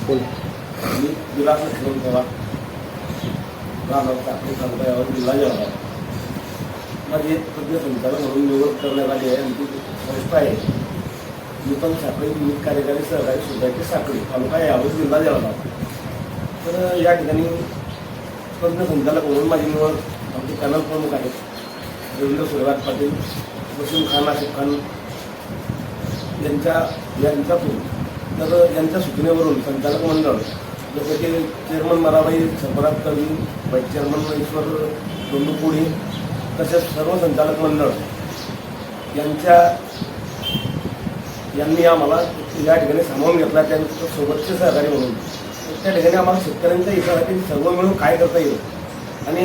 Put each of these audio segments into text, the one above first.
बोल. मी विलास घेऊन ठेवा राहणार साखळी तालुका यावर जिल्हा जळगाव. माझी एक तज्ञ संचालक म्हणून निवड करण्यात आली आहे आणि ती पोस्ट आहे नूतन साखळी विविध कार्यकारी सहकारी सोसायटी साखळी तालुका यावर जिल्हा जळगाव. तर या ठिकाणी तज्ञ संचालक म्हणून माझी निवड आमचे पॅनल प्रमुख आहेत रवींद्र सुरवात पाटील, वसीम खान, आसिफ खान यांच्यातून. तर यांच्या सूचनेवरून संचालक मंडळ जसं की chairman Marabai Sarfaraz Talvi, vice chairman Ishwar Dondupudi, तसेच सर्व संचालक मंडळ यांनी आम्हाला या ठिकाणी सामावून घेतला. त्यांच्या सोबतचे सहकारी म्हणून त्या ठिकाणी आम्हाला शेतकऱ्यांच्या हितासाठी सर्व मिळून काय करता येईल आणि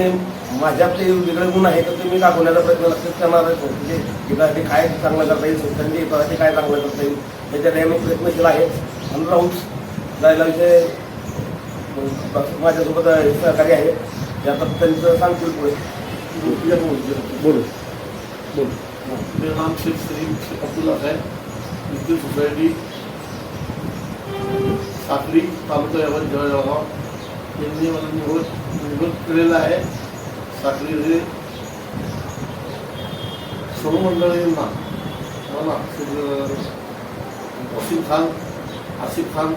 माझ्यात ते वेगळे गुण आहे तर ते मी दाखवण्याचा प्रयत्न नक्कीच करणार आहे. म्हणजे हितासाठी काय चांगलं करता येईल, शेतकऱ्यांच्या हितासाठी काय चांगलं करता येईल याच्यासाठी आम्ही प्रयत्नशील आहे. आणि राऊंड जायला विषय माझ्यासोबत सहकारी आहे यात त्यांचं सांगतील पुढे. बोल बोल. मेरा नाम शेख सलीम शेख अब्दुल्ला है. विद्युत सोसायटी साखळी तालुका यावर जळगाव यांनी मला निवड केलेला आहे. साखळी हे सर्व मंडळींना मला वसीम खान, आसिफ खान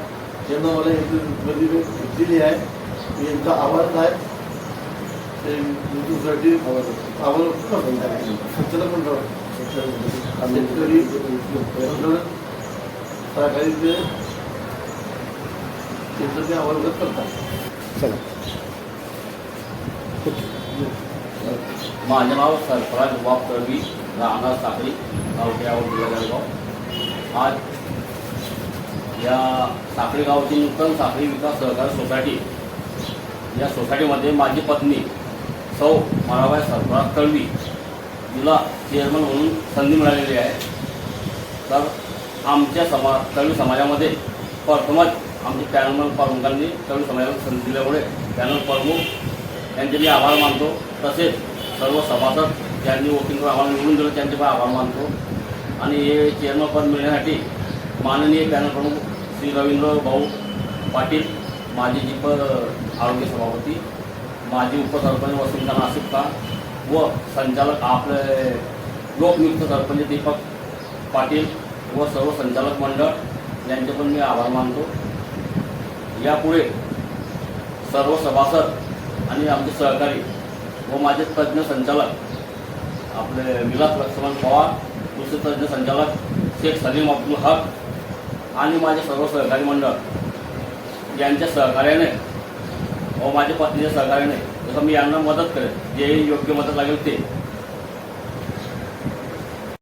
यांना मला यांची दिली आहे. मी यांचा आभार आहे. ते विद्युत सोसायटी आभार संचालक मंडळ शेतकरी मंडळ सहकारी त्यांचं ते आवाज करतात. चला. माझं नाव सरफराज वाप तळवी, राहणार साखळी तालुका यावर जिल्हा जळगाव. आज या साखळी गावची नूतन साखळी विकास सहकारी सोसायटी या सोसायटीमध्ये माझी पत्नी सौ मराबाई सरफराज तळवी तिला चेअरमन म्हणून संधी मिळालेली आहे. तर आमच्या तळवी समाजामध्ये प्रथमच आमचे पॅनल प्रमुखांनी तळवी समाजाला संधी दिल्यामुळे पॅनल प्रमुख यांचे मी आभार मानतो. तसेच सर्व सभासद ज्यांनी वोटिंग आम्हाला निवडून दिलं त्यांचे पण आभार मानतो. आणि हे चेअरमन पद मिळण्यासाठी माननीय पॅनल प्रमुख श्री रवींद्र भाऊ पाटील, माजी जिप आरोग्य सभापती, माजी उपसरपंच वसीम खान, आसिफ खान व संचालक आपले लोकनियुक्त सरपंच दीपक पाटील व सर्व संचालक मंडळ यांचे पण मी आभार मानतो. यापुढे सर्व सभासद आणि आमचे सहकारी व माझे तज्ज्ञ संचालक आपले विलास लक्ष्मण पवार, दुसरे तज्ज्ञ संचालक शेख सलीम अब्दुल हक आणि माझे सर्व सहकारी मंडळ यांच्या सहकार्याने व माझ्या पत्नीच्या सहकार्याने जसं मी यांना मदत करेन, जे योग्य मदत लागेल ते